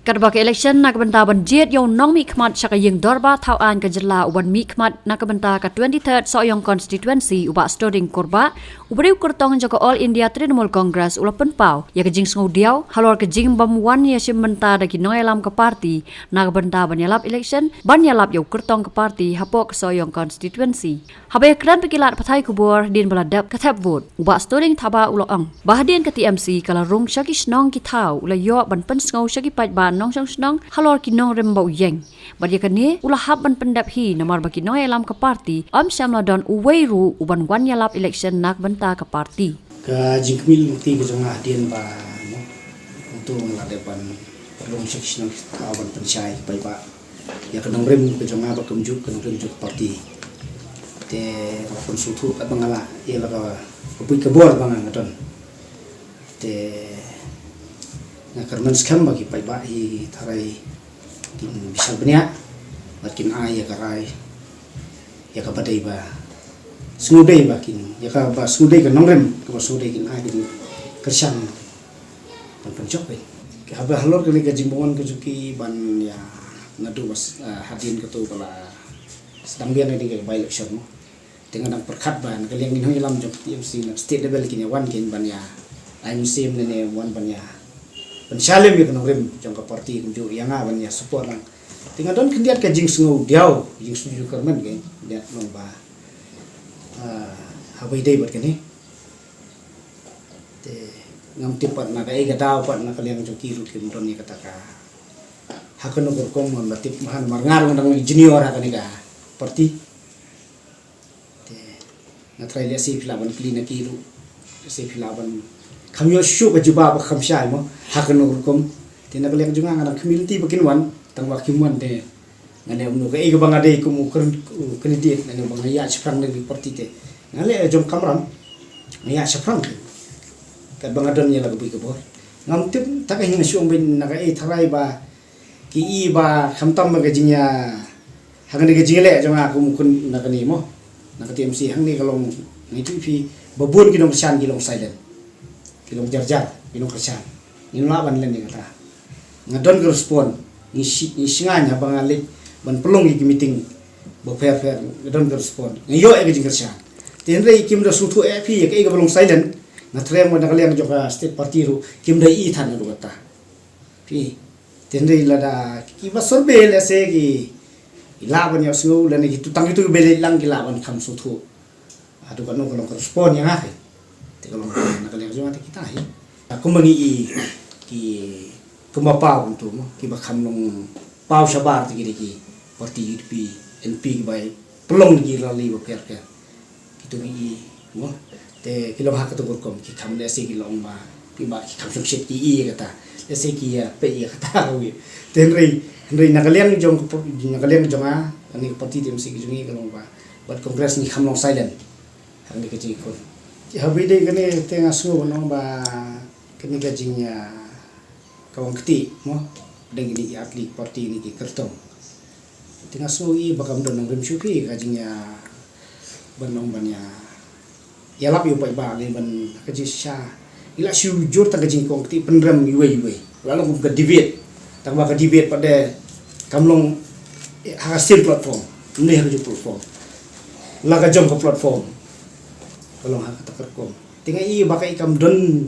Kadabak election nak benta banjit yang nong mi khmat syaka yang dorba thau an ka jela uban mi khmat nak benta ka 23rd soyong constituency uba storing korba ubariu kurtong joko All India Trinamool Congress ulapan pau ya kejing sengau diau halor kejing bamuan ya sim benta dagi noelam ke parti nak benta banyalap election banyalap yau kurtong ke parti hapok soyong constituency habe kran pekilat pathai kubur din baladap katap vote uba storing thaba uloang bahdian ke TMC kala rung syaki snong ki thau ula yo ban pen sengau syaki pat ba nong sang senang halor kinong rembau yeng badia kani ulah haban pendap hi nomor bagi nong elam ke parti am samla don uweiru uban wan yalap election nak benta ke parti ka jingmil ti ke jong adien ba no untuk ngeladepan perlu seksyon awan pensai pai ba ya kenong rem ke jong ba kemjuk kenong rem juk parti te pun sutu ka bangala ya la ka pui ke bor bangan ngadon te na karman skam bagi pai ba hi tharai kin bisa benia makin ai ya karai ya ka badai ba sudai ba kin ya ka ba sudai ka nongrem ka sudai kin ai kin kersan pan pencok be ka ba halor kali ka jimbongan ka juki ban ya ngadu bas hadin ka tu kala sedang bian ni ka ba election mo dengan ang perkat ban kali yang hilam jok TMC na state level kin ya wan kin ban ya I'm same ne wan ban ya pensalem ya kenong rem jong ka parti kunju yang awan ya support lang tinga don kendiat ka jing sengau diau jing setuju kerman ke dia long ba habai dei bat kani te ngam tipat na ka ega daw pat na kaliang jong kiru kim don ni kata ka hakon no kom mon batip mahan marngar ngandang junior hakani ka parti te na trai le si filaban klina kiru si filaban kami syuk ajuba ba khamsai mo hakan urkom tina kaliang junga ngana community bakin wan tang wakimuan te ngane umno ka ega banga dei kum kredit ngane banga ya sprang de parti te ngale jom kamram ya sprang ka banga don ya lagu bi bor ngam tip ta ka hinga syong bin na ka tharai ba ki i ba khamtam ba gajinya hakan de gajile jonga kum kun na ka ni mo na ka TMC hang ni kalong ni TV babun kinong san kilong silent kilong jarjar kilong kersan ni laban len ni kata ngadon ke respon ni singanya bangalit ban pelong iki meeting bo fair ngadon ke respon ni yo e gajing kersan tenre kim da sutu e phi ke ga belong silent na trem mo nakalian joka state party ru kim da i than ru kata phi tenre lada ki basorbe le se ki ilaban yo su le ni tutang itu bele lang ki laban kham sutu adu kan no respon yang akhir kalau nak lihat juga kita hi aku mengi ki kemapau untuk ki bakam nong pau sabar ti ki parti UDP NP ki bai pelong ki rally baper ke itu ni mo te kilo hak tu kom ki kam le se ki long ma ki ba ki kam sukset ki i kata le se ki ya pe i kata wi ten rei nakalian jong ani parti TMC ki jungi kalau ba buat kongres ni kam long silent hang ni ke kon habi dei kani tenga su no ba kani gajingnya kawang keti mo deng di atlet parti ni ki kertong tenga su i bakam don rem syupi gajingnya banong banya yalap yu pai ba le ban kaji sha ila syu jur ta gajing kong keti penrem yuwe lalu ke debate tang ba ka debate pada kamlong hasil platform ni harus platform laga jom ke platform kalau hak takar kom tinga i bakai kam don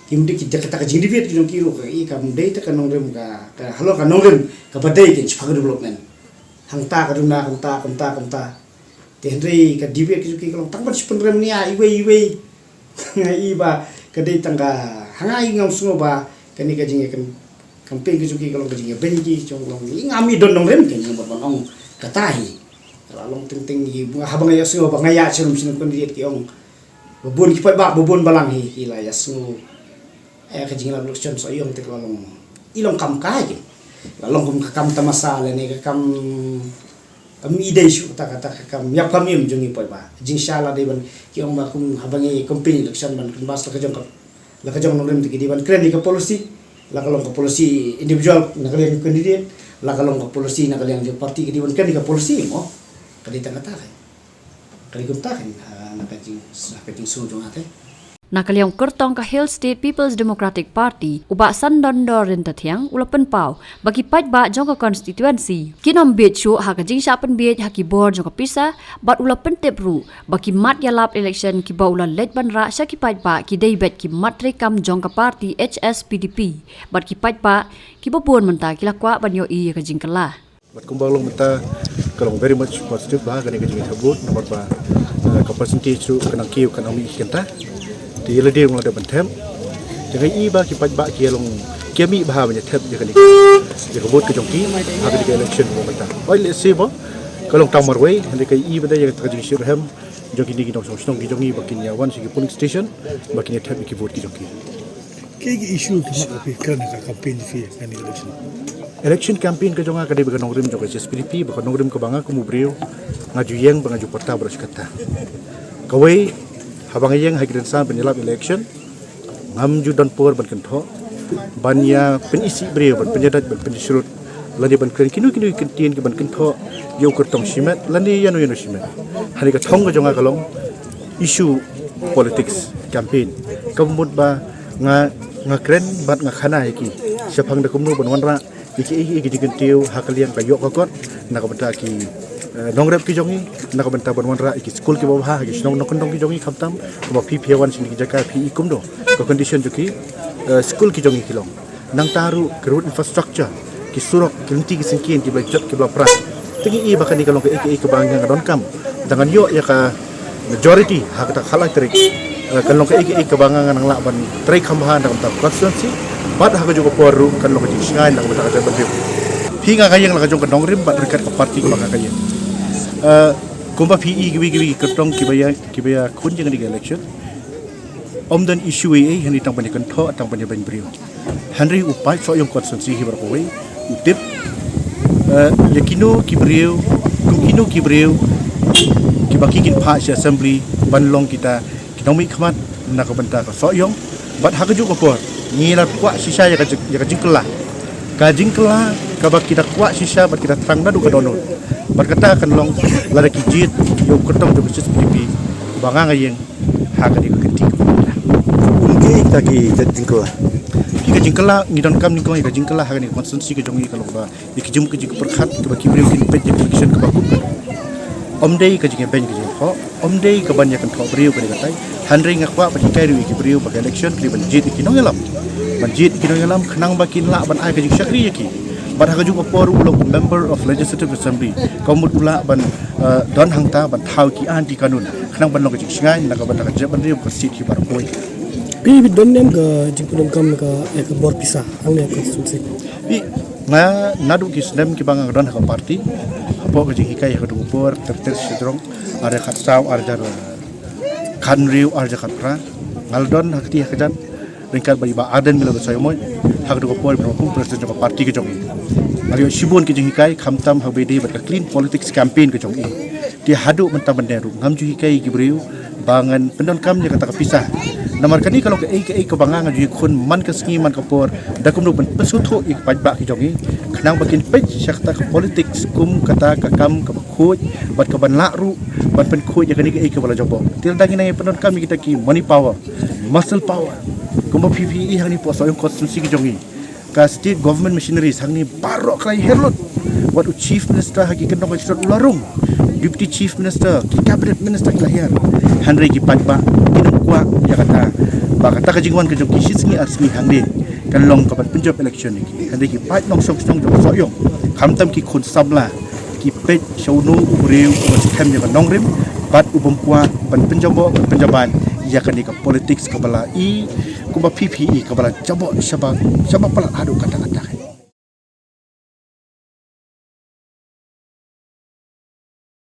kim dik jakata ka jingdivet jong kiro ka i kam dei ta kanong rem ka halo kanong rem ka badai ke chpag development hang ta ka duna kam ta te hendrei ka divet ki kalau tang ban spun rem ni a iwe ngai ba ka dei tangga hangai ngam sungo ba kani ka jinge kan campaign ki kalau ka jinge benji jong long ngami don nong rem ke ni ba ong katai kalau long ting hi habang ya sungo ba ngaya chum sin kon diet ki ong bubun ki ba bubun balang hi ila yasu ka jingla lokson so yong te kalong ilong kam ka ki lalong kum kam tamasa le ne kam ide shu ta kata kam yap kam yum jungi pa ba jing shala de ban ki ong ma kum habangi company election ban kun bas la ka jong nom te ki di ban kren ka policy la kalong ka policy individual na kalian candidate la kalong ka policy na kalian party ki di ban kren ka policy mo kali ta kata kali kum ta kan nakajing sujo ate Nakaliang kertong ka Hill State People's Democratic Party ubak sandondor rintathiang ulapan pau bagi pat ba jong ka constituency. Kinom bit chu ha ka jing sapan bit ha ki board jong ka pisa bat ulapan tip ru bagi mat yalap election ki ba ulan let ban ra sya ki pat ba ki deibet ki mat rekam jong ka party HSPDP bat ki pat ba ki babon menta ki lakwa ban yo i ka jing kala. But kumbang long mata kalau very much positive bah kani kajing sabut nomor ba ka percentage tu kanang kiu kanang mi kenta di lede ngla de bentem jangan i ba ki pat ba ki long kemi bah banyak tep je kani je kabut ke jongki ha di election mo mata oi let's see ba kalau tang marway hande kai i benda yang kajing shirham jongki ni ki dong song ki jongi bakin ya wan sigi polling station bakin tep ki vote ki jongki ke issue ki mak api kerana ka campaign fi kani election election campaign ke jonga kadi bagan nongrim jong SPDP bagan nongrim ke banga kumu brio ngaju yeng bangaju porta beros kata kawai habang yeng hagren sa penyelap election ngam ju don por ban kentho banya penisi brio ban penyadat ban penyurut lani ban kenu kentien ke ban kentho yo kertong simet lani yano simet hari ka thong ke jonga kalong issue politics campaign kamut ba nga kren bat nga khana iki siapang da kumnu ban wanra iki dikentiu hakalian kayok kakot nak benta ki nongrep ki jongi nak benta bonwanra iki school ki bawah ki snong nokondong ki jongi khamtam ko PP1 sini ki jaka PE kumdo ko condition juki school ki jongi kilong nang taru road infrastructure ki surok kinti ki singkien ki bajot ki blapra tingi i bakani kalong ke iki bangga ngadon kam dengan yo ya ka majority hak ta khala trik kalong ke iki bangga nang la ban trai khambahan dalam constituency bat ha juga poru kan lo kajing singai nak bata ka bandiu hinga kayang la kajong ka dongrim bat rekat ka parti ka kayang kumba PE gibi ketong kibaya kun jeng di election omdan issue e hani tang banyak kentho tang banyak ban brio henry upai so yung constituency hi berkowe utip yakino kibrio kibakikin pa si assembly banlong kita kinomi khmat nak banta ka so yung bat ha juga por ngilat kuat sisa ya kajing kelah kabak kita kuat sisa bat kita terang nadu ke donor berkata akan long lada kijit yo ketong do bisnis pipi banga ngayeng ha ka di ketik ke kita ki jingkla ki jingkla ngidon kam ni ko ka jingkla ha ni konsensi ke jongi kalau ba ikijum ke jik perkhat ke baki brio kin pet election ke bakup omdei ka jing ben ke jing ho omdei ka banyak kan tho brio ke katai handring ngakwa baki kai ri ki brio bak election kli ban jit ki nongelam banjit kinongelam khnang bakin la ban ai ka jing sakri ki ban ha juga por ulok member of legislative assembly komut ula ban don hangta ban thau ki anti kanun khnang ban lok jing singai nak ban ka jaban ri ko sit ki bar koi pi bi don nem ka jingpunam kam ka ek bor pisa ang ne constituency bi na nadu ki snem ki bang don ha party apo ka jing hikai ka du por ter sidrong are khat saw are jar kan riu are jar khatra ngaldon hakti hakan ringkat bagi ba aden mila saya moy hak du por pro presiden ka party ke jongi Mario Shibon ke jing hikai khamtam ha bede bat ka clean politics campaign ke jongi dia hadu mentah benderu ngam ju hikai ki beriu bangan pendon kam ni kata pisah namar kani kalau ke ke bangang ju khun man ke sngi man kapor dakum nu ben pesutho ik pajba ki jongi khnang bakin pej syakta ke politics kum kata ka kam ka khoj bat ka ban la ru ban pen khoj ya kani ke bala jobo til dangi nai pendon kam kita ki money power muscle power kum PPE hang ni poso yung constituency ki jongi ka state government machinery hang ni barok klai herlot wat chief minister hagi kendong ka stat ularung deputy chief minister ki cabinet minister lahir Henry ki pajba kinum kwa ya kata ba kata ka jingwan ka jong kisni arsni hangde kan long ka penjab election ni Henry ki paj nong sok jong soyong khamtam ki khun sabla ki pej showno ubreu stem ya nongrim bat ubum kwa ban penjaban ya kan ka politics ka bala i kuba PPE ka bala jabo sabab pala adu kata-kata